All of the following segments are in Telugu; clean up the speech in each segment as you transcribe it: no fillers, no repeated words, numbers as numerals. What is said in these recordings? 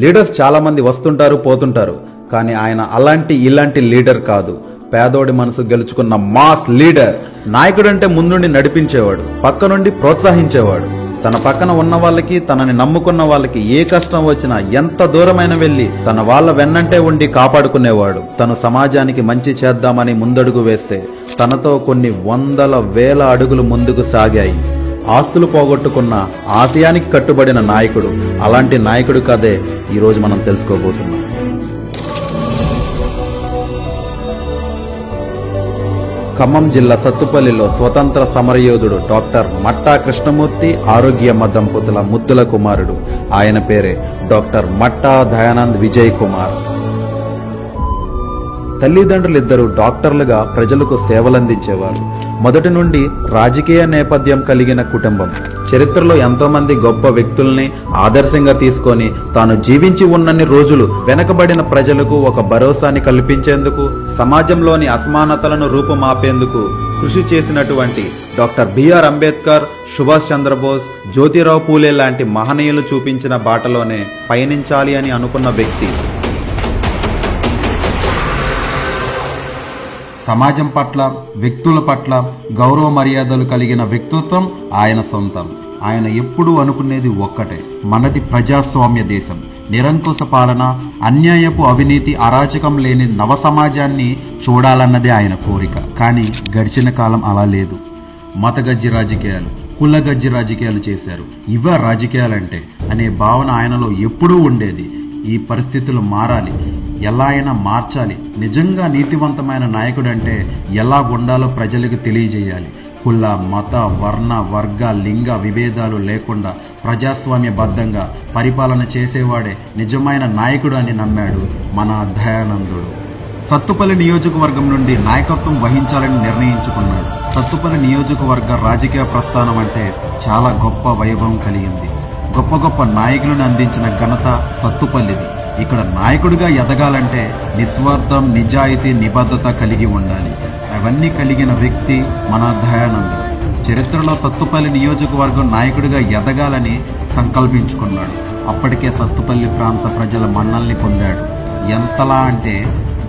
లీడర్స్ చాలా మంది వస్తుంటారు పోతుంటారు, కానీ ఆయన ఇలాంటి లీడర్ కాదు. పేదోడి మనసు గెలుచుకున్న మాస్ లీడర్. నాయకుడంటే ముందుండి నడిపించేవాడు, పక్క నుండి ప్రోత్సహించేవాడు. తన పక్కన ఉన్న వాళ్ళకి, తనని నమ్ముకున్న వాళ్ళకి ఏ కష్టం వచ్చినా ఎంత దూరమైన వెళ్లి తన వాళ్ళ వెన్నంటే ఉండి కాపాడుకునేవాడు. తను సమాజానికి మంచి చేద్దామని ముందడుగు వేస్తే తనతో కొన్ని వందల వేల అడుగులు ముందుకు సాగాయి. ఆస్తులు పోగొట్టుకున్న ఆశయానికి కట్టుబడిన నాయకుడు. అలాంటి నాయకుడు కథే ఈరోజు మనం తెలుసుకోబోతున్నాం. ఖమ్మం జిల్లా సత్తుపల్లిలో స్వతంత్ర సమరయోధుడు డాక్టర్ మట్టా కృష్ణమూర్తి ఆరోగ్యమ్మ దంపతుల ముద్దుల కుమారుడు. ఆయన పేరే డాక్టర్ మట్టా దయానంద్ విజయ్ కుమార్. తల్లిదండ్రులిద్దరూ డాక్టర్లుగా ప్రజలకు సేవలందించేవారు. మొదటి నుండి రాజకీయ నేపథ్యం కలిగిన కుటుంబం. చరిత్రలో ఎంతో మంది గొప్ప వ్యక్తుల్ని ఆదర్శంగా తీసుకొని తాను జీవించి ఉన్నన్ని రోజులు వెనకబడిన ప్రజలకు ఒక భరోసాని కల్పించేందుకు, సమాజంలోని అసమానతలను రూపుమాపేందుకు కృషి చేసినటువంటి డాక్టర్ బిఆర్ అంబేద్కర్, సుభాష్ చంద్రబోస్, జ్యోతిరావు పూలే లాంటి మహనీయులు చూపించిన బాటలోనే పయనించాలి అని అనుకున్న వ్యక్తి. సమాజం పట్ల, వ్యక్తుల పట్ల గౌరవ మర్యాదలు కలిగిన వ్యక్తిత్వం ఆయన సొంతం. ఆయన ఎప్పుడూ అనుకునేది ఒక్కటే, మనది ప్రజాస్వామ్య దేశం. నిరంకుశ పాలన, అన్యాయపు అవినీతి, అరాచకం లేని నవ సమాజాన్ని చూడాలన్నదే ఆయన కోరిక. కానీ గడిచిన కాలం అలా లేదు. మతగజ్జి రాజకీయాలు, కులగజ్జి రాజకీయాలు చేశారు. ఇవే రాజకీయాలంటే అనే భావన ఆయనలో ఎప్పుడూ ఉండేది. ఈ పరిస్థితులు మారాలి, ఎలా అయినా మార్చాలి. నిజంగా నీతివంతమైన నాయకుడంటే ఎలా ఉండాలో ప్రజలకు తెలియజేయాలి. కుల, మత, వర్ణ, వర్గ, లింగ విభేదాలు లేకుండా ప్రజాస్వామ్యబద్ధంగా పరిపాలన చేసేవాడే నిజమైన నాయకుడు అని నమ్మాడు మన దయానందుడు. సత్తుపల్లి నియోజకవర్గం నుండి నాయకత్వం వహించాలని నిర్ణయించుకున్నాడు. సత్తుపల్లి నియోజకవర్గ రాజకీయ ప్రస్థానం అంటే చాలా గొప్ప వైభవం కలిగింది. గొప్ప గొప్ప నాయకులను అందించిన ఘనత సత్తుపల్లిది. ఇక్కడ నాయకుడిగా ఎదగాలంటే నిస్వార్థం, నిజాయితీ, నిబద్ధత కలిగి ఉండాలి. అవన్నీ కలిగిన వ్యక్తి మన దయానందుడు. చరిత్రలో సత్తుపల్లి నియోజకవర్గం నాయకుడిగా ఎదగాలని సంకల్పించుకున్నాడు. అప్పటికే సత్తుపల్లి ప్రాంత ప్రజల మన్నల్ని పొందాడు. ఎంతలా అంటే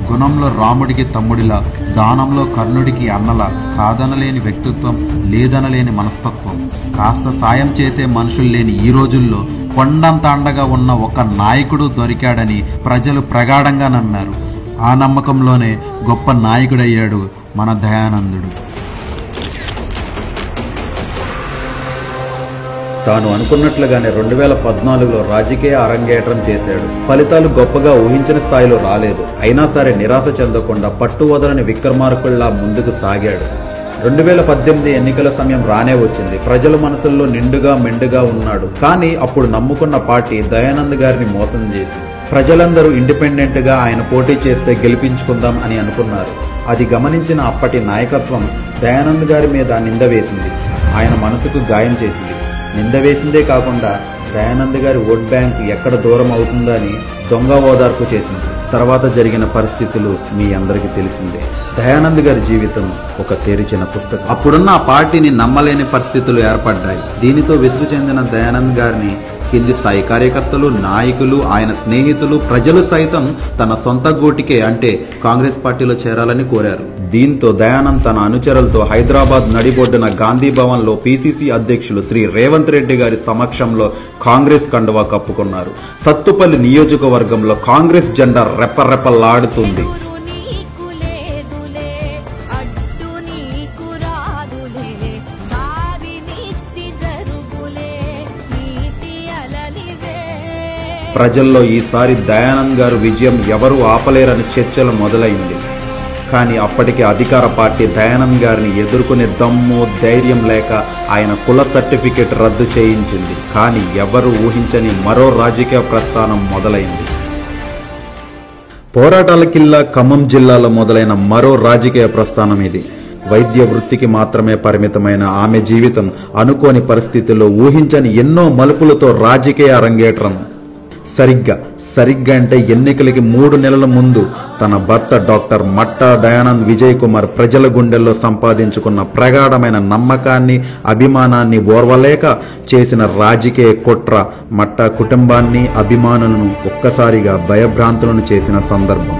గుణంలో రాముడికి తమ్ముడిలా, దానంలో కర్ణుడికి అన్నలా, కాదనలేని వ్యక్తిత్వం, లేదనలేని మనస్తత్వం, కాస్త సాయం చేసే మనుషులు లేని ఈ రోజుల్లో కొండంత అండగా ఉన్న ఒక నాయకుడు దొరికాడని ప్రజలు ప్రగాఢంగా నమ్మారు. ఆ నమ్మకంలోనే గొప్ప నాయకుడయ్యాడు మన దయానందుడు. తాను అనుకున్నట్లుగానే 2014లో రాజకీయ అరంగేట్రం చేశాడు. ఫలితాలు గొప్పగా ఊహించిన స్థాయిలో రాలేదు. అయినా సరే నిరాశ చెందకుండా పట్టువదలని విక్రమార్కుల్లా ముందుకు సాగాడు. 2018 ఎన్నికల సమయం రానే వచ్చింది. ప్రజల మనసుల్లో నిండుగా మెండుగా ఉన్నాడు. కానీ అప్పుడు నమ్ముకున్న పార్టీ దయానంద్ గారిని మోసం చేసింది. ప్రజలందరూ ఇండిపెండెంట్ గా ఆయన పోటీ చేస్తే గెలిపించుకుందాం అని అనుకున్నారు. అది గమనించిన అప్పటి నాయకత్వం దయానంద్ గారి మీద నింద వేసింది. ఆయన మనసుకు గాయం చేసింది. నింద వేసిందే కాకుండా దయానంద్ గారి ఓట్ బ్యాంక్ ఎక్కడ దూరం అవుతుందని దొంగ ఓదార్పు చేసింది. తర్వాత జరిగిన పరిస్థితులు మీ అందరికీ తెలిసిందే. దయానంద్ గారి జీవితం ఒక తెరిచిన పుస్తకం. అప్పుడున్న ఆ పార్టీని నమ్మలేని పరిస్థితులు ఏర్పడ్డాయి. దీనితో విసుగు చెందిన దయానంద్ గారిని కింది స్థాయి కార్యకర్తలు, నాయకులు, ఆయన స్నేహితులు, ప్రజలు సైతం తన సొంత గూటికే అంటే కాంగ్రెస్ పార్టీలో చేరాలని కోరారు. దీంతో దయానంద్ తన అనుచరులతో హైదరాబాద్ నడిబొడ్డున గాంధీ భవన్ లో పిసిసి అధ్యక్షులు శ్రీ రేవంత్ రెడ్డి గారి సమక్షంలో కాంగ్రెస్ కండువా కప్పుకున్నారు. సత్తుపల్లి నియోజకవర్గంలో కాంగ్రెస్ జెండా రెప్పరెప్పలాడుతుంది. ప్రజల్లో ఈసారి దయానంద్ గారు విజయం ఎవరూ ఆపలేరని చర్చలు మొదలైంది. కానీ అప్పటికే అధికార పార్టీ దయానంద్ గారిని ఎదుర్కొనే దమ్ము, ధైర్యం లేక ఆయన కుల సర్టిఫికెట్ రద్దు చేయించింది. కానీ ఎవరు ఊహించని మరో రాజకీయ ప్రస్థానం మొదలైంది. పోరాటాల కిల్లా ఖమ్మం జిల్లాలో మొదలైన మరో రాజకీయ ప్రస్థానం ఇది. వైద్య వృత్తికి మాత్రమే పరిమితమైన ఆమె జీవితం అనుకోని పరిస్థితుల్లో ఊహించని ఎన్నో మలుపులతో రాజకీయ అరంగేట్రం. సరిగ్గా అంటే ఎన్నికలకి 3 నెలల ముందు తన భర్త డాక్టర్ మట్టా దయానంద్ విజయ్ కుమార్ ప్రజల గుండెల్లో సంపాదించుకున్న ప్రగాఢమైన నమ్మకాన్ని, అభిమానాన్ని ఓర్వలేక చేసిన రాజకీయ కుట్ర మట్టా కుటుంబాన్ని, అభిమానులను ఒక్కసారిగా భయభ్రాంతులను చేసిన సందర్భం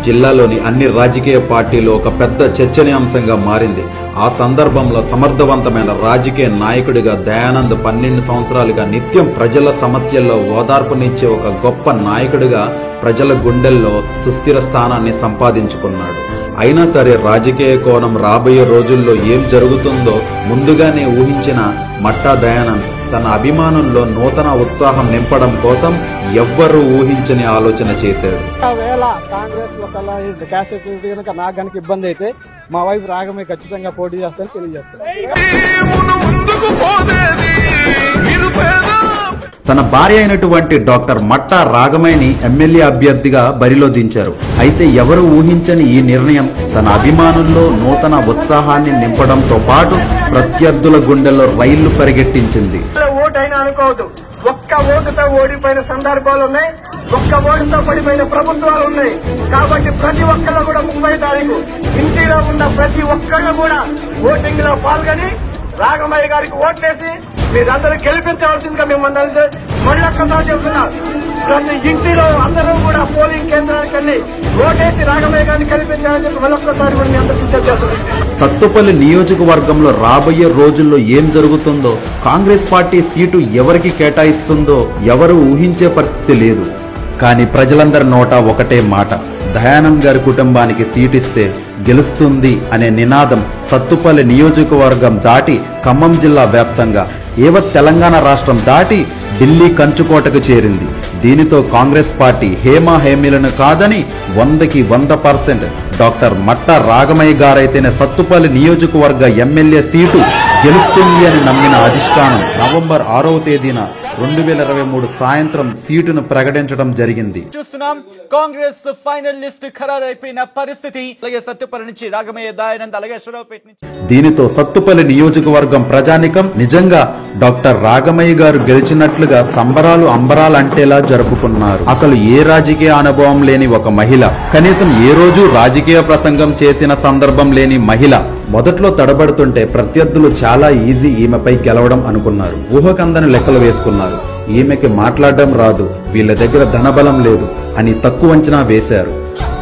జిల్లాలోని అన్ని రాజకీయ పార్టీలు ఒక పెద్ద చర్చనీయాంశంగా మారింది. ఆ సందర్భంలో సమర్థవంతమైన రాజకీయ నాయకుడిగా దయానంద్ 12 సంవత్సరాలుగా నిత్యం ప్రజల సమస్యల్లో ఓదార్పునిచ్చే ఒక గొప్ప నాయకుడిగా ప్రజల గుండెల్లో సుస్థిర స్థానాన్ని సంపాదించుకున్నాడు. అయినా సరే రాజకీయ కోణం రాబోయే రోజుల్లో ఏం జరుగుతుందో ముందుగానే ఊహించిన మట్టా దయానంద్ తన అభిమానుల్లో నూతన ఉత్సాహం నింపడం కోసం ఎవ్వరూ ఊహించని ఆలోచన చేశాడు. కాంగ్రెస్ నాకు గనక ఇబ్బంది అయితే మా వైపు రాగమే ఖచ్చితంగా పోటీ చేస్తానని తెలియజేస్తాను. తన భార్య అయినటువంటి డాక్టర్ మట్టా రాగమైని ఎమ్మెల్యే అభ్యర్థిగా బరిలో దించారు. అయితే ఎవరు ఊహించని ఈ నిర్ణయం తన అభిమానుల్లో నూతన ఉత్సాహాన్ని నింపడంతో పాటు ప్రత్యర్థుల గుండెల్లో రైళ్లు పరిగెట్టించింది. ఓటైనా అనుకోవద్దు, ఒక్క ఓటుతో ఓడిపోయిన సందర్భాలు ఉన్నాయి, ఒక్క ఓటుతో పడిపోయిన ప్రభుత్వాలు ఉన్నాయి. కాబట్టి ప్రతి ఒక్కళ్ళు కూడా 30 తారీఖు ఇంటిలో ఉన్న ప్రతి ఒక్కళ్ళు కూడా ఓటింగ్ లో పాల్గొని రాగమయ్య గారికి ఓట్లేసి మీరందరూ గెలిపించవలసిందిగా మిమ్మల్ని మళ్ళొక్కసారి చెప్తున్నారు. ప్రతి ఇంటిలో అందరూ కూడా పోలింగ్ కేంద్రానికి వెళ్లి ఓటేసి రాగమయ్య గారిని గెలిపించాలని చెప్పి మళ్ళొక్కసారి కూడా మీ అందరికీ తెలియజేస్తున్నారు. సత్తుపల్లి నియోజకవర్గంలో రాబోయే రోజుల్లో ఏం జరుగుతుందో, కాంగ్రెస్ పార్టీ సీటు ఎవరికి కేటాయిస్తుందో ఎవరు ఊహించే పరిస్థితి లేదు. కానీ ప్రజలందరి నోట ఒకటే మాట, దయానంద్ గారి కుటుంబానికి సీటిస్తే గెలుస్తుంది అనే నినాదం సత్తుపల్లి నియోజకవర్గం దాటి ఖమ్మం జిల్లా వ్యాప్తంగా యావత్ తెలంగాణ రాష్ట్రం దాటి ఢిల్లీ కంచుకోటకు చేరింది. దీనితో కాంగ్రెస్ పార్టీ హేమీలను కాదని 100కి 100% డాక్టర్ మట్టా రాగమయ్య గారైతేనే సత్తుపల్లి నియోజకవర్గ ఎమ్మెల్యే సీటు గెలుస్తుంది అని నమ్మిన అధిష్టానం నవంబర్ 6వ తేదీన 2023 సాయంత్రం సీటును ప్రకటించడం జరిగింది. చూస్తున్నాం కాంగ్రెస్ ఫైనల్ లిస్ట్ ఖరారైపోయిన పరిస్థితి. అలాగే సత్తుపల్లి నుంచి రాగమయ్య దయానంద్, అలాగే అశ్వరావుపేట నుంచి. దీనితో సత్తుపల్లి నియోజకవర్గం ప్రజానికం నిజంగా డాక్టర్ రాగమయ్య గారు గెలిచినట్లుగా సంబరాలు అంబరాలు అంటేలా జరుపుకున్నారు. అసలు ఏ రాజకీయ అనుభవం లేని ఒక మహిళ, కనీసం ఏ రోజు రాజకీయ ప్రసంగం చేసిన సందర్భం లేని మహిళ మొదట్లో తడబడుతుంటే ప్రత్యర్థులు చాలా ఈజీ ఈమెపై గెలవడం అనుకున్నారు. ఊహకందని లెక్కలు వేసుకున్నారు. ఈమెకి మాట్లాడడం రాదు, వీళ్ళ దగ్గర ధనబలం లేదు అని తక్కువ అంచనా వేశారు.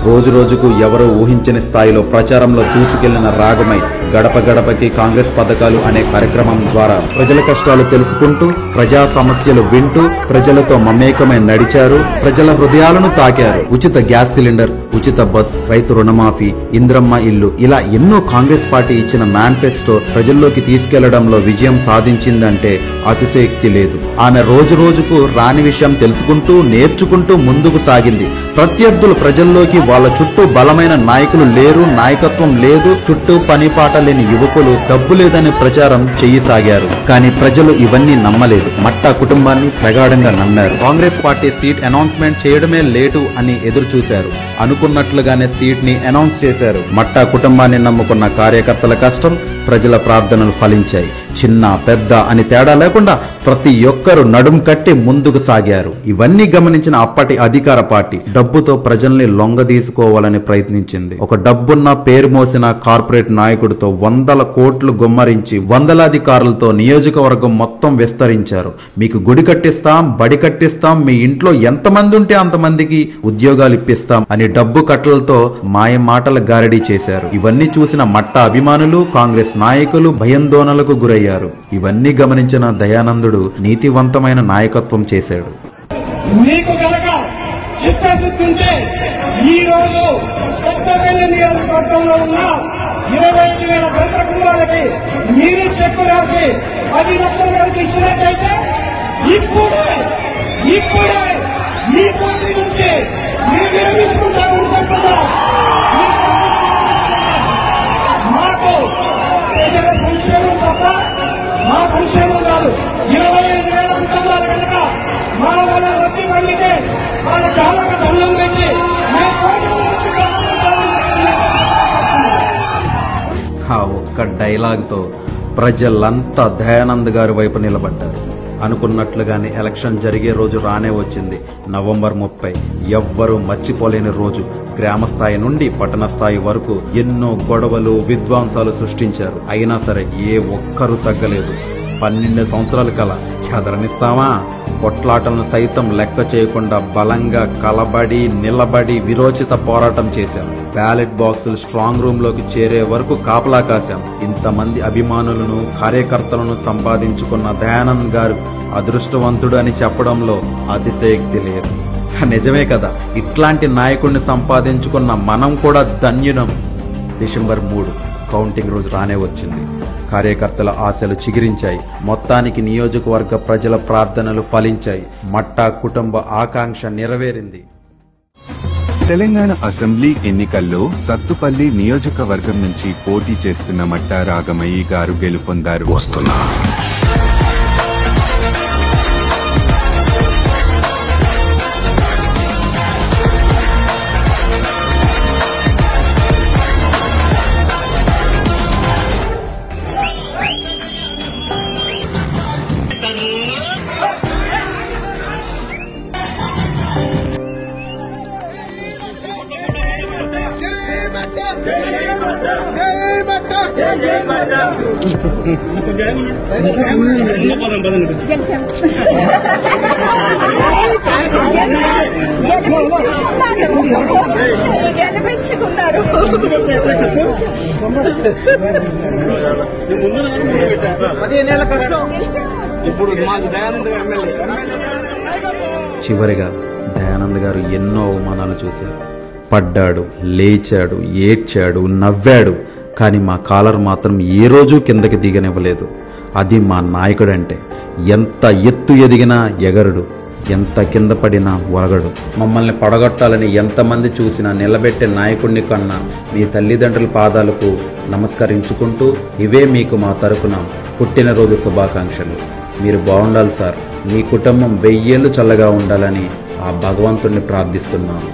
రోజు రోజుకు ఎవరూ ఊహించని స్థాయిలో ప్రచారంలో దూసుకెళ్లిన రాగమయ్య గడప గడపకి కాంగ్రెస్ పథకాలు అనే కార్యక్రమం ద్వారా ప్రజల కష్టాలు తెలుసుకుంటూ, ప్రజా సమస్యలు వింటూ ప్రజలతో మమేకమై నడిచారు. ప్రజల హృదయాలను తాకారు. ఉచిత గ్యాస్ సిలిండర్, ఉచిత బస్, రైతు రుణమాఫీ, ఇంద్రమ్మ ఇల్లు, ఇలా ఎన్నో కాంగ్రెస్ పార్టీ ఇచ్చిన మేనిఫెస్టో ప్రజల్లోకి తీసుకెళ్లడంలో విజయం సాధించిందంటే అతిశయోక్తి లేదు. ఆమె రోజు రోజుకు రాని విషయం తెలుసుకుంటూ, నేర్చుకుంటూ ముందుకు సాగింది. ప్రత్యర్థులు ప్రజల్లోకి వాళ్ళ చుట్టూ బలమైన నాయకులు లేరు, నాయకత్వం లేదు, చుట్టూ పనిపాట లేని యువకులు, డబ్బు లేదని ప్రచారం చేయసాగారు. కానీ ప్రజలు ఇవన్నీ నమ్మలేదు. మట్టా కుటుంబాన్ని ప్రగాఢంగా నమ్మారు. కాంగ్రెస్ పార్టీ సీట్ అనౌన్స్మెంట్ చేయడమే లేటు అని ఎదురు చూశారు. అనుకున్నట్లుగానే సీట్ ని అనౌన్స్ చేశారు. మట్టా కుటుంబాన్ని నమ్ముకున్న కార్యకర్తల కష్టం, ప్రజల ప్రార్థనలు ఫలించాయి. చిన్న పెద్ద అని తేడా లేకుండా ప్రతి ఒక్కరూ నడుం కట్టి ముందుకు సాగారు. ఇవన్నీ గమనించిన అప్పటి అధికార పార్టీ డబ్బుతో ప్రజల్ని లొంగదీసుకోవాలని ప్రయత్నించింది. ఒక డబ్బున్న పేరు మోసిన కార్పొరేట్ నాయకుడితో 100 కోట్లు గుమ్మరించి వందలాది కార్లతో నియోజకవర్గం మొత్తం విస్తరించారు. మీకు గుడి కట్టిస్తాం, బడి కట్టిస్తాం, మీ ఇంట్లో ఎంతమంది ఉంటే అంతమందికి ఉద్యోగాలు ఇప్పిస్తాం అని డబ్బు కట్టలతో మాయ మాటల గారడీ చేశారు. ఇవన్నీ చూసిన మట్టా అభిమానులు, కాంగ్రెస్ నాయకులు భయాందోళనలకు గురయ్యారు. ఇవన్నీ గమనించిన దయానందుడు నీతివంతమైన నాయకత్వం చేశాడు. మీకు కనుక చిత్తశుద్ధి ఉంటే ఈ రోజు కొత్తపల్లి నియోజకవర్గంలో ఉన్న 25,000 పేద కుటుంబాలకి మీరు చెక్కు రాసి 10 లక్షల వరకు ఇచ్చినట్టయితే ఇప్పుడే ఈ పార్టీ నుంచి మీరు విరమించుకుంటారు. మాకు ప్రజల సంక్షేమం తప్ప మా సంక్షేమం కాదు. 25,000 కుటుంబాల కనుక మా వాళ్ళ రద్దీ పండితే వాళ్ళ కాళ్ళకు దండం పెట్టి ఆ ఒక్క డైలాగ్తో ప్రజలంతా దయానంద్ గారి వైపు నిలబడ్డారు. అనుకున్నట్లుగానే ఎలక్షన్ జరిగే రోజు రానే వచ్చింది. నవంబర్ 30. ఎవ్వరూ మర్చిపోలేని రోజు. గ్రామ స్థాయి నుండి పట్టణ స్థాయి వరకు ఎన్నో గొడవలు, విధ్వంసాలు సృష్టించారు. అయినా సరే ఏ ఒక్కరూ తగ్గలేదు. 12 సంవత్సరాల కల చెదరనిస్తామా? కొట్లాటలను సైతం లెక్క చేయకుండా బలంగా కలబడి నిలబడి విరోచిత పోరాటం చేశాం. బ్యాలెట్ బాక్సులు స్ట్రాంగ్ రూమ్ లోకి చేరే వరకు కాపలా కాశాం. ఇంతమంది అభిమానులను, కార్యకర్తలను సంపాదించుకున్న దయానంద్ గారు అదృష్టవంతుడు అని చెప్పడంలో అతిశయోక్తి లేదు. నిజమే కదా, ఇట్లాంటి నాయకుడిని సంపాదించుకున్న మనం కూడా ధన్యునం. డిసెంబర్ 3 కౌంటింగ్ రోజు రానే వచ్చింది. కార్యకర్తల ఆశలు చిగురించాయి. మొత్తానికి నియోజకవర్గ ప్రజల ప్రార్థనలు ఫలించాయి. మట్టా కుటుంబ ఆకాంక్ష నెరవేరింది. తెలంగాణ అసెంబ్లీ ఎన్నికల్లో సత్తుపల్లి నియోజకవర్గం నుంచి పోటీ చేస్తున్న మట్టా రాగమయ్యి గారు గెలుపొందారు. గెలిపించుకున్నారు. చివరిగా దయానంద్ గారు ఎన్నో అవమానాలు చూశారు. పడ్డాడు, లేచాడు, ఏడ్చాడు, నవ్వాడు. కానీ మా కాలర్ మాత్రం ఏ రోజు కిందకి దిగనివ్వలేదు. అది మా నాయకుడంటే. ఎంత ఎత్తు ఎదిగినా ఎగరడు, ఎంత కింద పడినా ఒరగడు. మమ్మల్ని పడగొట్టాలని ఎంతమంది చూసినా నిలబెట్టే నాయకుడిని కన్నా మీ తల్లిదండ్రుల పాదాలకు నమస్కరించుకుంటూ ఇవే మీకు మా తరఫున పుట్టినరోజు శుభాకాంక్షలు. మీరు బాగుండాలి సార్. మీ కుటుంబం 1000 ఏళ్ళు చల్లగా ఉండాలని ఆ భగవంతుణ్ణి ప్రార్థిస్తున్నాను.